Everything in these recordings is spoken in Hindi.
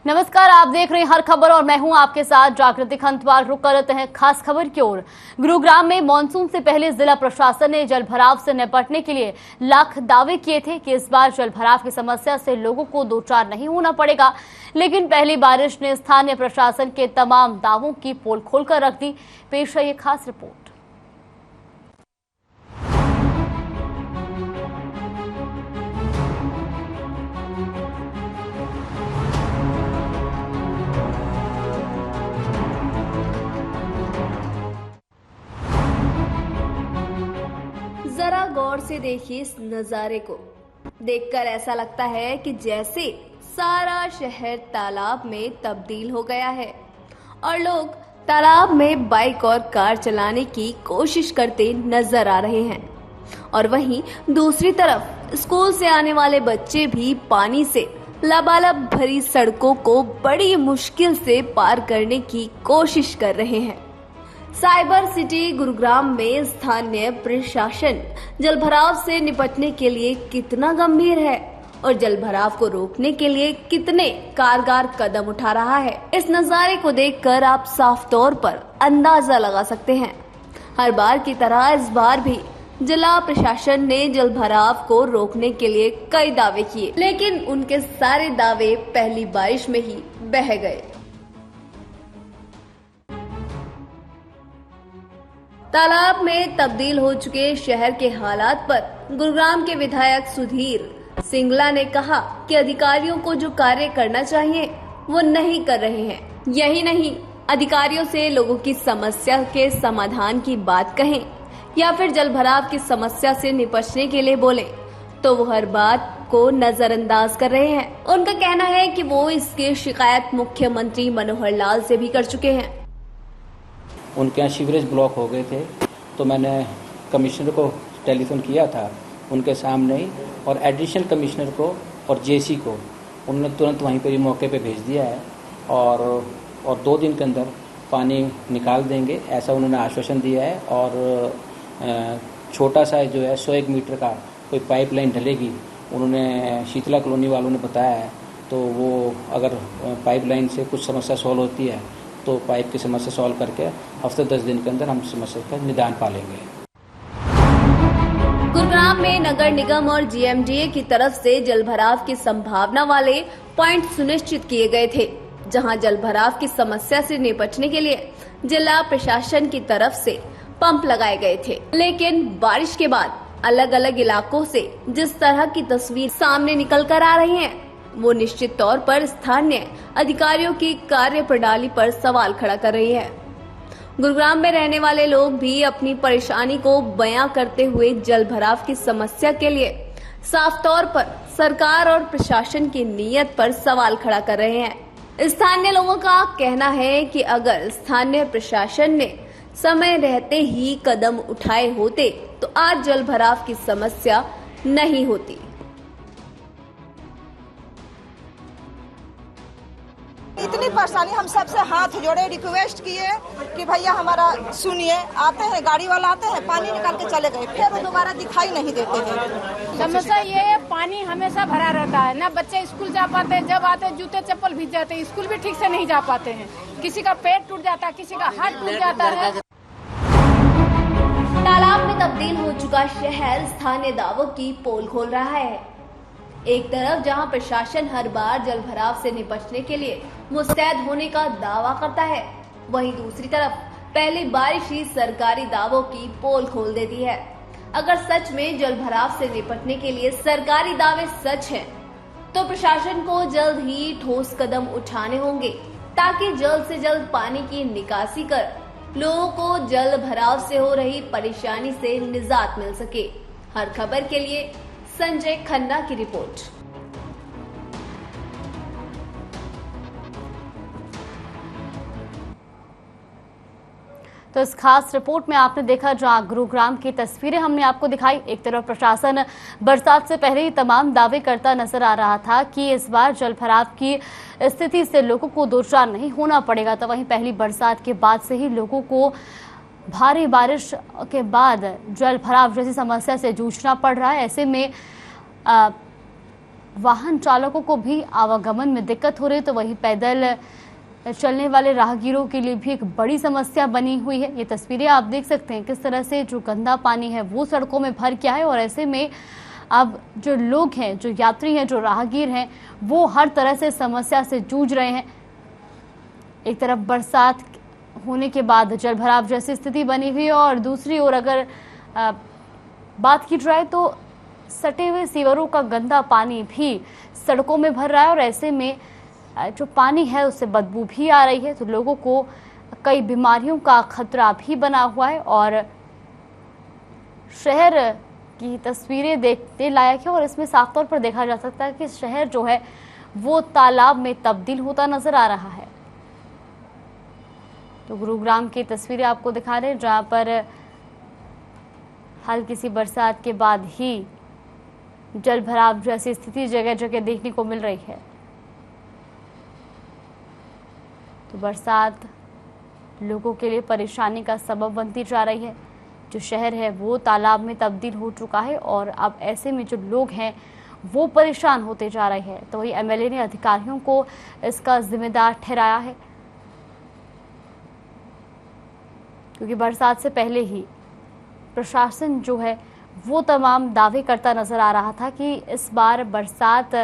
नमस्कार, आप देख रहे हैं हर खबर और मैं हूं आपके साथ जागृति खंतवाल। रुक करते हैं खास खबर की ओर। गुरुग्राम में मानसून से पहले जिला प्रशासन ने जलभराव से निपटने के लिए लाख दावे किए थे कि इस बार जलभराव की समस्या से लोगों को दो चार नहीं होना पड़ेगा, लेकिन पहली बारिश ने स्थानीय प्रशासन के तमाम दावों की पोल खोलकर रख दी। पेश है ये खास रिपोर्ट। जरा गौर से देखिए इस नजारे को। देखकर ऐसा लगता है कि जैसे सारा शहर तालाब में तब्दील हो गया है और लोग तालाब में बाइक और कार चलाने की कोशिश करते नजर आ रहे हैं। और वहीं दूसरी तरफ स्कूल से आने वाले बच्चे भी पानी से लबालब भरी सड़कों को बड़ी मुश्किल से पार करने की कोशिश कर रहे हैं। साइबर सिटी गुरुग्राम में स्थानीय प्रशासन जलभराव से निपटने के लिए कितना गंभीर है और जलभराव को रोकने के लिए कितने कारगर कदम उठा रहा है, इस नजारे को देखकर आप साफ तौर पर अंदाजा लगा सकते हैं। हर बार की तरह इस बार भी जिला प्रशासन ने जलभराव को रोकने के लिए कई दावे किए, लेकिन उनके सारे दावे पहली बारिश में ही बह गए। तालाब में तब्दील हो चुके शहर के हालात पर गुरुग्राम के विधायक सुधीर सिंगला ने कहा कि अधिकारियों को जो कार्य करना चाहिए वो नहीं कर रहे हैं। यही नहीं, अधिकारियों से लोगों की समस्या के समाधान की बात कहें या फिर जलभराव की समस्या से निपटने के लिए बोले तो वो हर बात को नजरअंदाज कर रहे हैं। उनका कहना है कि वो इसकी शिकायत मुख्यमंत्री मनोहर लाल से भी कर चुके हैं। उनके यहाँ सीवरेज ब्लॉक हो गए थे तो मैंने कमिश्नर को टेलीफोन किया था उनके सामने ही, और एडिशनल कमिश्नर को और जेसी को उन्होंने तुरंत वहीं पर मौके पे भेज दिया है और 2 दिन के अंदर पानी निकाल देंगे, ऐसा उन्होंने आश्वासन दिया है। और छोटा सा जो है 101 मीटर का कोई पाइपलाइन डलेगी, उन्होंने शीतला कॉलोनी वालों ने बताया है। तो वो अगर पाइपलाइन से कुछ समस्या सॉल्व होती है तो पाइप की समस्या सॉल्व करके हफ्ते 10 दिन के अंदर हम समस्या का निदान पा लेंगे। गुरुग्राम में नगर निगम और जीएमडीए की तरफ से जलभराव की संभावना वाले पॉइंट सुनिश्चित किए गए थे, जहां जलभराव की समस्या से निपटने के लिए जिला प्रशासन की तरफ से पंप लगाए गए थे। लेकिन बारिश के बाद अलग अलग इलाकों से जिस तरह की तस्वीर सामने निकल कर आ रही है, वो निश्चित तौर पर स्थानीय अधिकारियों की कार्य प्रणाली पर सवाल खड़ा कर रही है। गुरुग्राम में रहने वाले लोग भी अपनी परेशानी को बयां करते हुए जलभराव की समस्या के लिए साफ तौर पर सरकार और प्रशासन की नीयत पर सवाल खड़ा कर रहे हैं। स्थानीय लोगों का कहना है कि अगर स्थानीय प्रशासन ने समय रहते ही कदम उठाए होते तो आज जलभराव की समस्या नहीं होती। इतनी परेशानी, हम सबसे हाथ जोड़े रिक्वेस्ट किए कि भैया हमारा सुनिए। आते हैं गाड़ी वाला, आते हैं पानी निकाल के चले गए, फिर वो दोबारा दिखाई नहीं देते हैं। समस्या ये है, पानी हमेशा भरा रहता है, ना बच्चे स्कूल जा पाते हैं, जब आते हैं जूते चप्पल भीग जाते हैं, स्कूल भी ठीक से नहीं जा पाते हैं, किसी का पेट टूट जाता है, किसी का हाथ टूट जाता है। तालाब में तब्दील हो चुका शहर स्थानीय दावों की पोल खोल रहा है। एक तरफ जहां प्रशासन हर बार जलभराव से निपटने के लिए मुस्तैद होने का दावा करता है, वहीं दूसरी तरफ पहली बारिश ही सरकारी दावों की पोल खोल देती है। अगर सच में जलभराव से निपटने के लिए सरकारी दावे सच हैं, तो प्रशासन को जल्द ही ठोस कदम उठाने होंगे ताकि जल्द से जल्द पानी की निकासी कर लोगों को जलभराव से हो रही परेशानी से निजात मिल सके। हर खबर के लिए संजय खन्ना की रिपोर्ट। तो इस खास रिपोर्ट में आपने देखा जहां गुरुग्राम की तस्वीरें हमने आपको दिखाई। एक तरफ प्रशासन बरसात से पहले ही तमाम दावे करता नजर आ रहा था कि इस बार जलभराव की स्थिति से लोगों को दो चार नहीं होना पड़ेगा, तो वहीं पहली बरसात के बाद से ही लोगों को भारी बारिश के बाद जलभराव जैसी समस्या से जूझना पड़ रहा है। ऐसे में वाहन चालकों को भी आवागमन में दिक्कत हो रही है, तो वहीं पैदल चलने वाले राहगीरों के लिए भी एक बड़ी समस्या बनी हुई है। ये तस्वीरें आप देख सकते हैं किस तरह से जो गंदा पानी है वो सड़कों में भर गया है, और ऐसे में अब जो लोग हैं, जो यात्री हैं, जो राहगीर हैं, वो हर तरह से समस्या से जूझ रहे हैं। एक तरफ बरसात होने के बाद जलभराव जैसी स्थिति बनी हुई है, और दूसरी ओर अगर बात की जाए तो सटे हुए सीवरों का गंदा पानी भी सड़कों में भर रहा है, और ऐसे में जो पानी है उससे बदबू भी आ रही है, तो लोगों को कई बीमारियों का खतरा भी बना हुआ है। और शहर की तस्वीरें देखने लायक है, और इसमें साफ तौर पर देखा जा सकता है कि शहर जो है वो तालाब में तब्दील होता नजर आ रहा है। तो गुरुग्राम की तस्वीरें आपको दिखा रहे हैं, जहां पर हल्की सी बरसात के बाद ही जल भराव जैसी स्थिति जगह जगह देखने को मिल रही है। तो बरसात लोगों के लिए परेशानी का सबब बनती जा रही है। जो शहर है वो तालाब में तब्दील हो चुका है, और अब ऐसे में जो लोग हैं वो परेशान होते जा रहे हैं। तो वही एमएलए ने अधिकारियों को इसका जिम्मेदार ठहराया है, क्योंकि बरसात से पहले ही प्रशासन जो है वो तमाम दावे करता नजर आ रहा था कि इस बार बरसात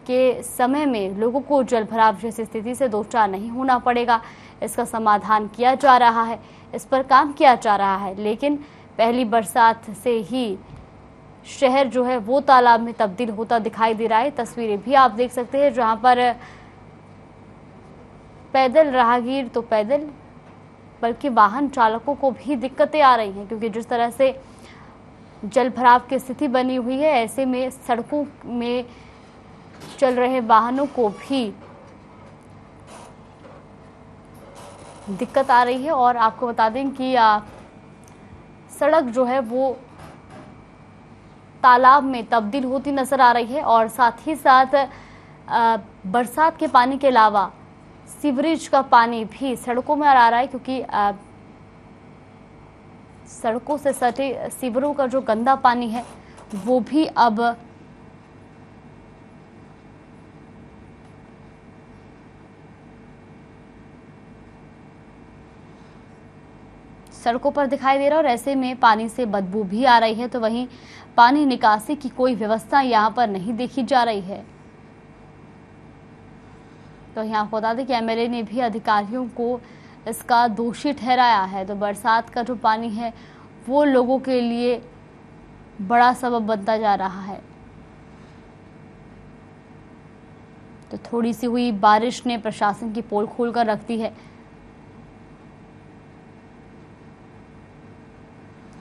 के समय में लोगों को जलभराव जैसी स्थिति से दो चार नहीं होना पड़ेगा। इसका समाधान किया जा रहा है, इस पर काम किया जा रहा है। लेकिन पहली बरसात से ही शहर जो है वो तालाब में तब्दील होता दिखाई दे रहा है। तस्वीरें भी आप देख सकते हैं, जहां पर पैदल राहगीर तो पैदल, बल्कि वाहन चालकों को भी दिक्कतें आ रही हैं, क्योंकि जिस तरह से जल भराव की स्थिति बनी हुई है, ऐसे में सड़कों में चल रहे वाहनों को भी दिक्कत आ रही है। और आपको बता दें कि सड़क जो है वो तालाब में तब्दील होती नजर आ रही है, और साथ ही साथ बरसात के पानी के अलावा सीवरेज का पानी भी सड़कों में आ रहा है, क्योंकि सड़कों से सटे सीवरों का जो गंदा पानी है वो भी अब सड़कों पर दिखाई दे रहा है, और ऐसे में पानी से बदबू भी आ रही है। तो वहीं पानी निकासी की कोई व्यवस्था यहाँ पर नहीं देखी जा रही है। तो यहाँ बता दें कि एमएलए ने भी अधिकारियों को इसका दोषी ठहराया है। तो बरसात का जो पानी है वो लोगों के लिए बड़ा सबब बनता जा रहा है। तो थोड़ी सी हुई बारिश ने प्रशासन की पोल खोल कर रख दी है।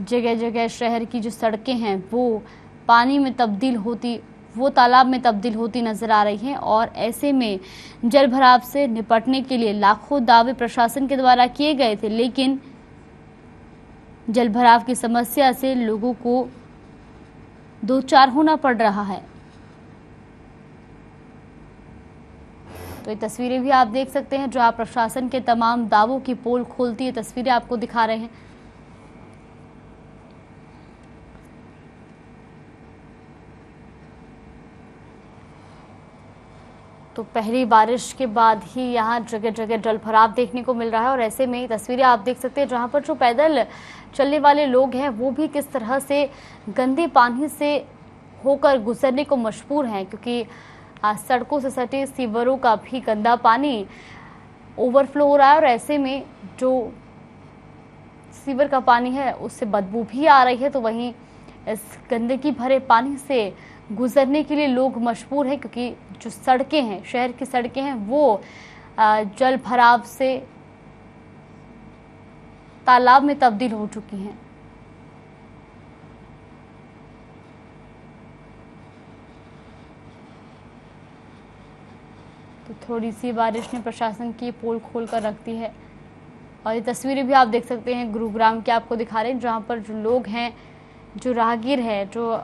जगह जगह शहर की जो सड़कें हैं वो पानी में तब्दील होती, वो तालाब में तब्दील होती नजर आ रही हैं, और ऐसे में जल भराव से निपटने के लिए लाखों दावे प्रशासन के द्वारा किए गए थे, लेकिन जल भराव की समस्या से लोगों को दो चार होना पड़ रहा है। तो ये तस्वीरें भी आप देख सकते हैं, जहां प्रशासन के तमाम दावों की पोल खोलती है तस्वीरें आपको दिखा रहे हैं। तो पहली बारिश के बाद ही यहाँ जगह जगह जल भराव देखने को मिल रहा है, और ऐसे में तस्वीरें आप देख सकते हैं जहाँ पर जो पैदल चलने वाले लोग हैं वो भी किस तरह से गंदे पानी से होकर गुजरने को मजबूर हैं, क्योंकि सड़कों से सटे सीवरों का भी गंदा पानी ओवरफ्लो हो रहा है, और ऐसे में जो सीवर का पानी है उससे बदबू भी आ रही है। तो वहीं इस गंदगी भरे पानी से गुजरने के लिए लोग मजबूर हैं, क्योंकि जो सड़कें हैं, शहर की सड़कें हैं, वो जल भराव से तालाब में तब्दील हो चुकी हैं। तो थोड़ी सी बारिश ने प्रशासन की पोल खोल कर रख दी है, और ये तस्वीरें भी आप देख सकते हैं गुरुग्राम के आपको दिखा रहे हैं, जहाँ पर जो लोग हैं, जो राहगीर है, जो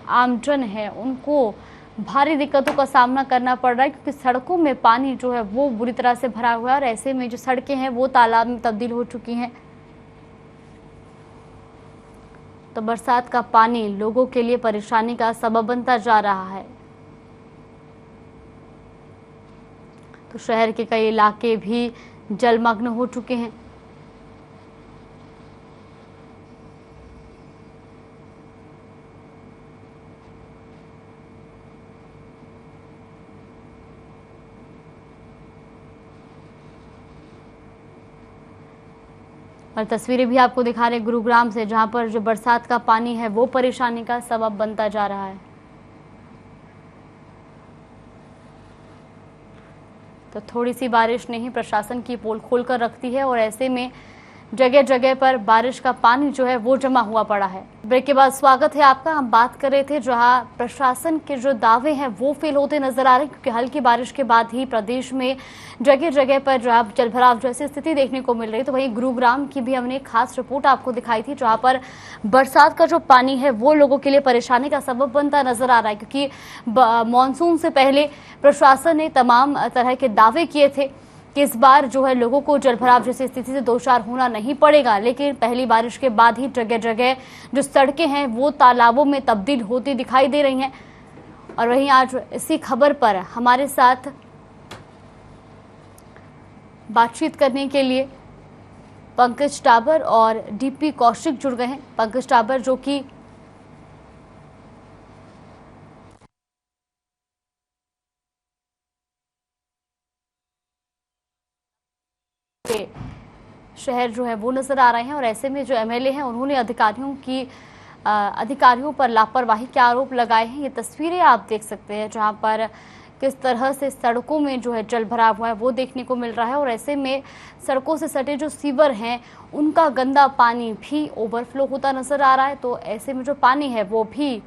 आमजन है, उनको भारी दिक्कतों का सामना करना पड़ रहा है, क्योंकि सड़कों में पानी जो है वो बुरी तरह से भरा हुआ है, और ऐसे में जो सड़कें हैं वो तालाब में तब्दील हो चुकी हैं। तो बरसात का पानी लोगों के लिए परेशानी का सबब बनता जा रहा है। तो शहर के कई इलाके भी जलमग्न हो चुके हैं। और तस्वीरें भी आपको दिखा रहे गुरुग्राम से, जहां पर जो बरसात का पानी है वो परेशानी का सबब बनता जा रहा है। तो थोड़ी सी बारिश ने ही प्रशासन की पोल खोलकर रखती है और ऐसे में जगह जगह पर बारिश का पानी जो है वो जमा हुआ पड़ा है। ब्रेक के बाद स्वागत है आपका। हम बात कर रहे थे जहां प्रशासन के जो दावे हैं वो फेल होते नजर आ रहे हैं, क्योंकि हल्की बारिश के बाद ही प्रदेश में जगह जगह पर जहां जलभराव जैसी स्थिति देखने को मिल रही है। तो वहीं गुरुग्राम की भी हमने एक खास रिपोर्ट आपको दिखाई थी, जहां पर बरसात का जो पानी है वो लोगों के लिए परेशानी का सबब बनता नजर आ रहा है, क्योंकि मानसून से पहले प्रशासन ने तमाम तरह के दावे किए थे कि इस बार जो है लोगों को जलभराव जैसी स्थिति से दो चार होना नहीं पड़ेगा। लेकिन पहली बारिश के बाद ही जगह जगह जो सड़कें हैं वो तालाबों में तब्दील होती दिखाई दे रही हैं। और वहीं आज इसी खबर पर हमारे साथ बातचीत करने के लिए पंकज टाबर और डीपी कौशिक जुड़ गए हैं। पंकज टाबर जो कि शहर जो है वो नजर आ रहे हैं, और ऐसे में जो एमएलए हैं उन्होंने अधिकारियों पर लापरवाही के आरोप लगाए हैं। ये तस्वीरें आप देख सकते हैं जहां पर किस तरह से सड़कों में जो है जल भरा हुआ है वो देखने को मिल रहा है। और ऐसे में सड़कों से सटे जो सीवर हैं उनका गंदा पानी भी ओवरफ्लो होता नजर आ रहा है। तो ऐसे में जो पानी है वो भी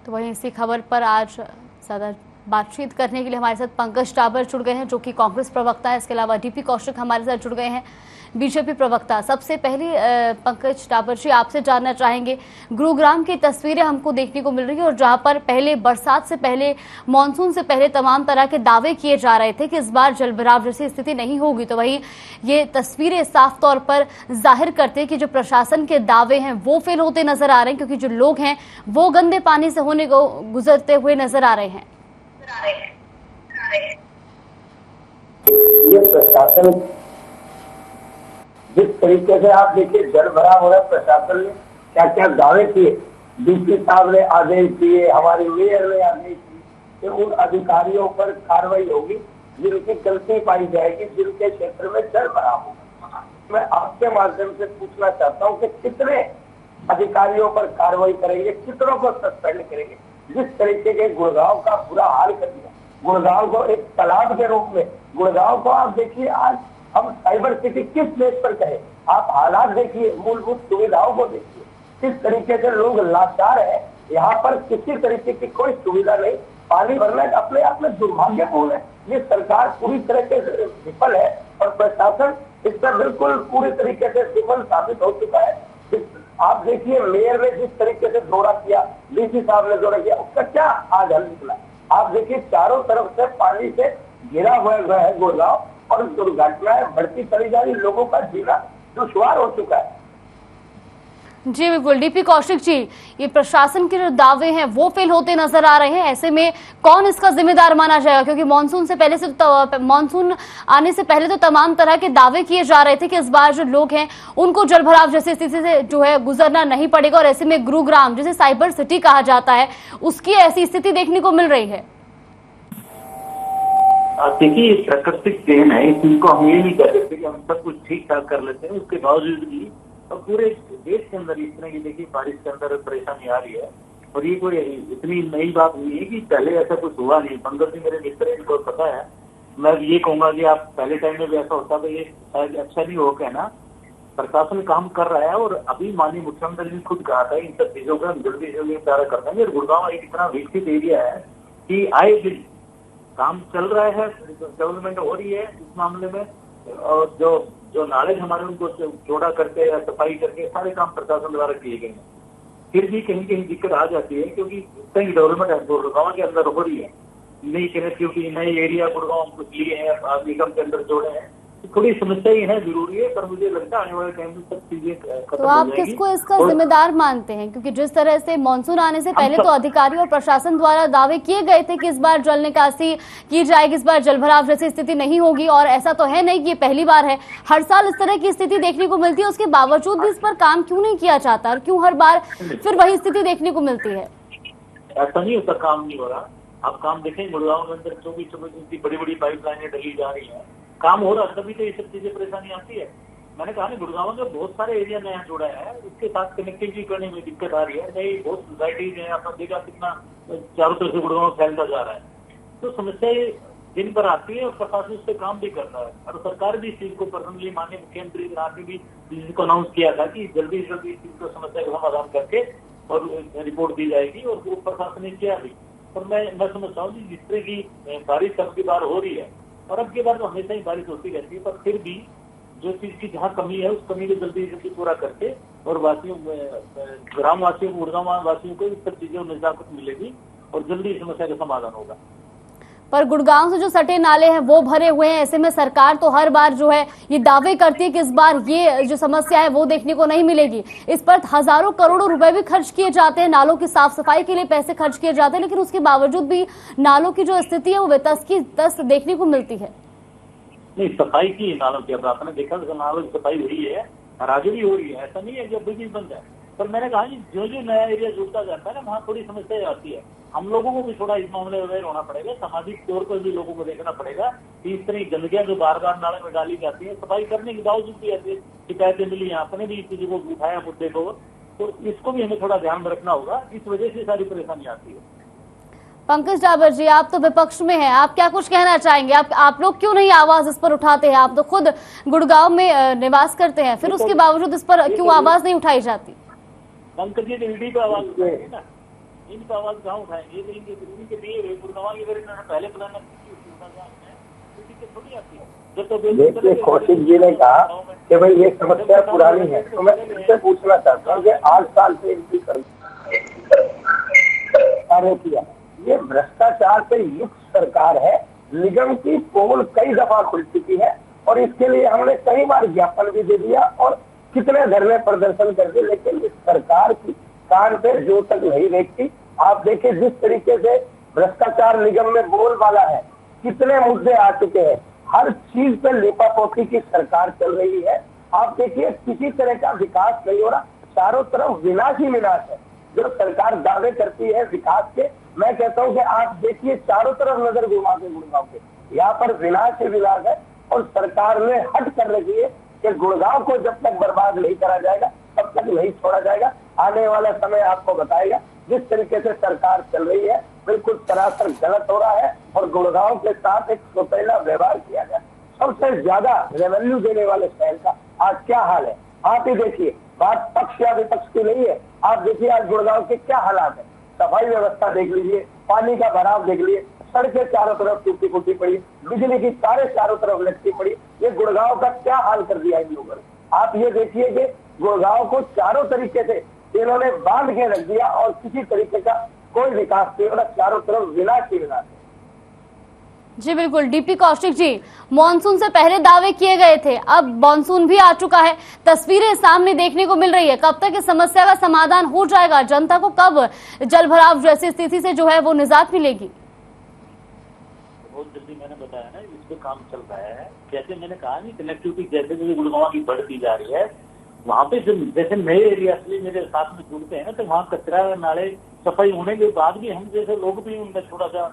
तो वहीं इसी खबर पर आज ज़्यादा बातचीत करने के लिए हमारे साथ पंकज टाबर जुड़ गए हैं, जो कि कांग्रेस प्रवक्ता है। इसके अलावा डीपी कौशिक हमारे साथ जुड़ गए हैं, बीजेपी प्रवक्ता। सबसे पहले पंकज टाबर जी, आपसे जानना चाहेंगे, गुरुग्राम की तस्वीरें हमको देखने को मिल रही है, और जहां पर पहले बरसात से पहले, मानसून से पहले तमाम तरह के दावे किए जा रहे थे कि इस बार जलभराव जैसी स्थिति नहीं होगी। तो वही ये तस्वीरें साफ तौर पर जाहिर करते हैं कि जो प्रशासन के दावे हैं वो फेल होते नजर आ रहे हैं, क्योंकि जो लोग हैं वो गंदे पानी से होने को गुजरते हुए नजर आ रहे हैं। ये प्रशासन जिस तरीके से आप देखिए जल भरा हो रहा है, प्रशासन ने क्या क्या दावे किए, डीसी साहब ने आदेश दिए, हमारे मेयर ने आदेश दिए कि उन अधिकारियों पर कार्रवाई होगी जिनकी गलती पाई जाएगी, जिनके क्षेत्र में जल भरा होगा। मैं आपके माध्यम से पूछना चाहता हूँ कि कितने अधिकारियों पर कार्रवाई करेंगे, कितनों को सस्पेंड करेंगे। जिस तरीके के गुड़गांव का बुरा हाल कर दिया, गुड़गांव को एक तालाब के रूप में, गुड़गांव को आप देखिए, आज हम साइबर सिटी किस बेस पर कहें, आप हालात देखिए, मूलभूत सुविधाओं को देखिए, किस तरीके से लोग लाचार है। यहाँ पर किसी तरीके की कोई सुविधा नहीं, पानी भरना अपने आप में दुर्भाग्यपूर्ण है। ये सरकार पूरी तरीके से विफल है और प्रशासन इस पर बिल्कुल पूरी तरीके से विफल साबित हो चुका है। आप देखिए, मेयर ने जिस तरीके से दौरा किया, डीसी साहब ने दौरा किया, उसका क्या आज हल निकला। आप देखिए, चारों तरफ से पानी से घिरा हुआ है गुड़गांव, और दुर्घटनाएं बढ़ती चली जा रही, लोगों का जीना दुश्वार हो चुका है। जी बिल्कुल, डीपी कौशिक जी, ये प्रशासन के जो दावे हैं वो फेल होते नजर आ रहे हैं। ऐसे में कौन इसका जिम्मेदार माना जाएगा, क्योंकि मानसून से पहले से मानसून आने से पहले तो तमाम तरह के दावे किए जा रहे थे कि इस बार जो लोग हैं उनको जलभराव जैसी स्थिति से जो है गुजरना नहीं पड़ेगा, और ऐसे में गुरुग्राम जिसे साइबर सिटी कहा जाता है उसकी ऐसी स्थिति देखने को मिल रही है। देखिए, प्राकृतिक देन है, इनको हम ये नहीं कह सकते कि हम सब कुछ ठीक ठाक कर लेते हैं। उसके बावजूद भी और पूरे देश के अंदर इस तरह की देखिए बारिश के अंदर परेशानी आ रही है, और ये कोई इतनी नई बात नहीं है कि पहले ऐसा कुछ हुआ नहीं। पंकज जी मेरे मित्र, इनको पता है। मैं ये कहूंगा कि आप पहले टाइम में भी ऐसा होता तो ये शायद अच्छा नहीं हो कहना। प्रशासन काम कर रहा है, और अभी माननीय मुख्यमंत्री ने खुद कहा था इन सब चीजों का हम जल्दी से जल्दी प्यारा कर देंगे। गुड़गांव एक इतना विकसित एरिया है कि आए दिन काम चल रहा है, डेवलपमेंट हो रही है इस मामले में, और जो नाले हमारे उनको जोड़ा करके या सफाई करके सारे काम प्रशासन द्वारा किए गए हैं। फिर भी कहीं कहीं दिक्कत आ जाती है, क्योंकि कहीं डेवलपमेंट गुड़गांव के अंदर हो रही है, नई कनेक्टिविटी, नए एरिया गुड़गांव लिए हैं, निगम के अंदर जोड़े हैं, थोड़ी समस्या ही है, जरूरी है, पर मुझे लगता है आने वाले टाइम में सब चीजें खत्म तो आप किसको इसका जिम्मेदार मानते हैं? क्योंकि जिस तरह से मानसून आने से पहले तो अधिकारियों और प्रशासन द्वारा दावे किए गए थे कि इस बार जल निकासी की जाएगी, इस बार जलभराव जैसी स्थिति नहीं होगी, और ऐसा तो है नहीं कि ये पहली बार है, हर साल इस तरह की स्थिति देखने को मिलती है। उसके बावजूद भी इस पर काम क्यों नहीं किया जाता और क्यों हर बार फिर वही स्थिति देखने को मिलती है? ऐसा नहीं होता, काम नहीं हो रहा। आप काम देखें, गुड़गांव के अंदर 24 बड़ी बड़ी पाइपलाइनें डली जा रही है, काम हो रहा, तभी तो ये सब चीजें परेशानी आती है। मैंने कहा ना, गुड़गांव में बहुत सारे एरिया नया जोड़ा है, उसके साथ कनेक्टिविटी करने में दिक्कत आ रही है। नई बहुत सोसाइटीज है, आपने देखा कितना चारों तरफ से गुड़गांव फैलता जा रहा है। तो समस्याएं दिन पर आती है और प्रशासन उस पर काम भी करता है, और सरकार भी इस चीज को पर्सनली, माननीय मुख्यमंत्री ने भी इस चीज को अनाउंस किया था कि जल्दी से जल्दी इस चीज को समस्या का समाधान करके और रिपोर्ट दी जाएगी, और वो प्रशासन ने किया भी। और मैं समझता हूँ कि जिस तरह की बारिश अब की बार हो रही है, और अब की बार तो हमेशा ही बारिश होती रहती है, पर फिर भी जो चीज की जहाँ कमी है उस कमी को जल्दी जल्दी पूरा करके और वासियों, ग्राम वासियों को, गुड़गांव वासियों को इस सब चीजों में निजात मिलेगी और जल्दी इस समस्या का समाधान होगा। पर गुड़गांव से जो सटे नाले हैं वो भरे हुए हैं, ऐसे में सरकार तो हर बार जो है ये दावे करती है कि इस बार ये जो समस्या है वो देखने को नहीं मिलेगी। इस पर हजारों करोड़ों रुपए भी खर्च किए जाते हैं, नालों की साफ सफाई के लिए पैसे खर्च किए जाते हैं, लेकिन उसके बावजूद भी नालों की जो स्थिति है वो बेतस की तस देखने को मिलती है। नहीं, सफाई की नालों की, अब आपने देखा तो नालों की सफाई हुई है और आगे भी हो रही है, ऐसा नहीं है कि ब्रिज बन जाए। पर मैंने कहा कि जो जो नया एरिया जुड़ता जाता है ना, वहाँ थोड़ी समस्या आती है। हम लोगों को भी थोड़ा इस मामले में अवेयर होना पड़ेगा, सामाजिक तौर पर भी लोगों को देखना पड़ेगा कि इस तरह की गंदगियां जो बार बार नाले में डाली जाती है, सफाई करने के बावजूद भी ऐसी शिकायतें मिली हैं। आपने भी इस चीज को उठाया मुद्दे को, तो इसको भी हमें थोड़ा ध्यान में रखना होगा, इस वजह से सारी परेशानी आती है। पंकज डाबर जी, आप तो विपक्ष में हैं, आप क्या कुछ कहना चाहेंगे? आप लोग क्यों नहीं आवाज इस पर उठाते हैं? आप तो खुद गुड़गांव में निवास करते हैं, फिर उसके बावजूद इस पर क्यों आवाज नहीं उठाई जाती? पंकज जी ने ईडी पे आवाज उठाएंगे ना, इन पर आवाज कहाँ उठाएंगे? इनके दिए गुड़गांव की अगर इन्होंने पहले प्लान थोड़ी आती है। देखिए, कौशिक जी ने कहा कि भाई ये समस्या पुरानी है, तो मैं इससे पूछना चाहता हूँ कि 8 साल से इनकी कार्य किया, ये भ्रष्टाचार से युक्त सरकार है। निगम की पोल कई दफा खुल चुकी है और इसके लिए हमने कई बार ज्ञापन भी दे दिया और कितने धरने प्रदर्शन कर दिए, लेकिन इस सरकार की कान पे जो तक नहीं देखती। आप देखिए जिस तरीके से भ्रष्टाचार निगम में बोलबाला है, कितने मुद्दे आ चुके हैं, हर चीज पे लेपापोती की सरकार चल रही है। आप देखिए किसी तरह का विकास नहीं हो रहा, चारों तरफ विनाश ही विनाश है। जो सरकार दावे करती है विकास के, मैं कहता हूं कि आप देखिए चारों तरफ नजर घुमा के गुड़गांव के, यहाँ पर विनाश ही विनाश है। और सरकार ने हट कर रखी है कि गुड़गांव को जब तक बर्बाद नहीं करा जाएगा तब तक नहीं छोड़ा जाएगा। आने वाला समय आपको बताएगा। जिस तरीके से सरकार चल रही है बिल्कुल सरासर गलत हो रहा है और गुड़गांव के साथ एक सौतेला व्यवहार किया गया। सबसे ज्यादा रेवेन्यू देने वाले शहर का आज क्या हाल है आप ही देखिए। बात पक्ष या विपक्ष की नहीं है, आप देखिए आज गुड़गांव के क्या हालात है। सफाई व्यवस्था देख लीजिए, पानी का भराव देख लीजिए, सड़कें चारों तरफ टूटी फूटी पड़ी, बिजली की तारें चारों तरफ लटकी पड़ी। ये गुड़गांव का क्या हाल कर दिया इन लोगों ने। आप ये देखिए कि गुड़गांव को चारों तरीके से इन्होंने बांध के रख दिया और किसी तरीके का कोई विकास नहीं हो रहा, चारों तरफ विनाश ही विनाश है। जी बिल्कुल, डीपी कौशिक जी, मॉनसून से पहले दावे किए गए थे, अब मॉनसून भी आ चुका है, तस्वीरें सामने देखने को मिल रही है। कब तक इस समस्या का समाधान हो जाएगा? जनता को कब जलभराव जैसी स्थिति से जो है वो निजात मिलेगी? बहुत जल्दी, मैंने बताया ना, इस पे काम चल रहा है। जैसे मैंने कहा नहीं, कनेक्टिविटी जैसे जैसे गुड़गांव की बढ़ती जा रही है, वहाँ पे जैसे नए एरिया मेरे साथ में जुड़ते हैं ना, तो वहाँ कचरा नाले सफाई होने के बाद भी हम जैसे लोग भी उनमें थोड़ा सा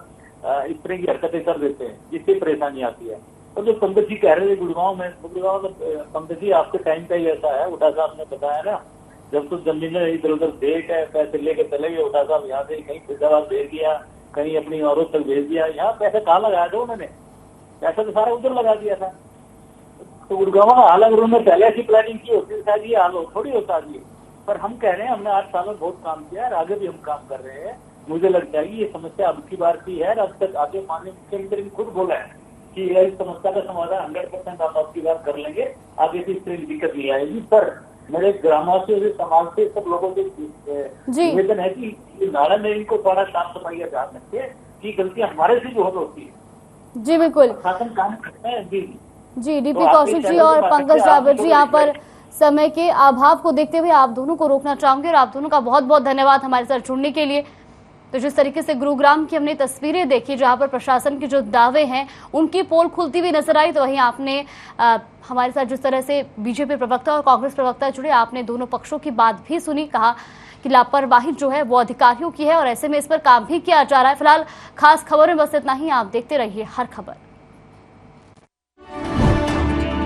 इस तरह की हरकतें कर देते हैं, जिससे परेशानी आती है। और जो पंकज जी कह रहे थे गुड़गांव में पंकज जी आपके टाइम का ही ऐसा है। उठा साहब ने बताया ना, जब तो जमीन इधर उधर देख है, पैसे लेके चले गए। उठा साहब यहाँ से कहीं फैजाबाद भेज दिया, कहीं अपनी औरत तक भेज दिया। यहाँ पैसा कहाँ लगाया था उन्होंने? पैसा तो सारा उधर लगा दिया था। तो गुड़गांव का हाल अगर उन्होंने पहले ऐसी प्लानिंग की होती शायद ये हाल थोड़ी होता जी। पर हम कह रहे हैं, हमने 8 साल में बहुत काम किया और आगे भी हम काम कर रहे हैं। मुझे लगता है कि ये समस्या अब की बार की है। अब तक आगे माननीय मुख्यमंत्री ने खुद बोला है कि इस समस्या का समाधान 100% आप अब की बार कर लेंगे, आगे से इस तरह की दिक्कत नहीं आएगी। पर मेरे ग्रामवासियों से, समाज से, सब लोगों से निवेदन है कि नाला में इनको थोड़ा साफ सफाई का ध्यान रखिए ये गलती हमारे से भी बहुत होती है। जी बिल्कुल शासन काम करता है जी। जी, डीपी तो आप कौशिक इस जी चैनल और पे बात पंकज करके रावत आपको जी, तो यहाँ पर समय के अभाव को देखते हुए आप दोनों को रोकना चाहूंगे और आप दोनों का बहुत बहुत धन्यवाद हमारे साथ जुड़ने के लिए। तो जिस तरीके से गुरुग्राम की हमने तस्वीरें देखी जहां पर प्रशासन के जो दावे हैं उनकी पोल खुलती हुई नजर आई, तो वहीं आपने हमारे साथ जिस तरह से बीजेपी प्रवक्ता और कांग्रेस प्रवक्ता जुड़े, आपने दोनों पक्षों की बात भी सुनी। कहा कि लापरवाही जो है वो अधिकारियों की है और ऐसे में इस पर काम भी किया जा रहा है। फिलहाल खास खबर में बस इतना ही। आप देखते रहिए हर खबर।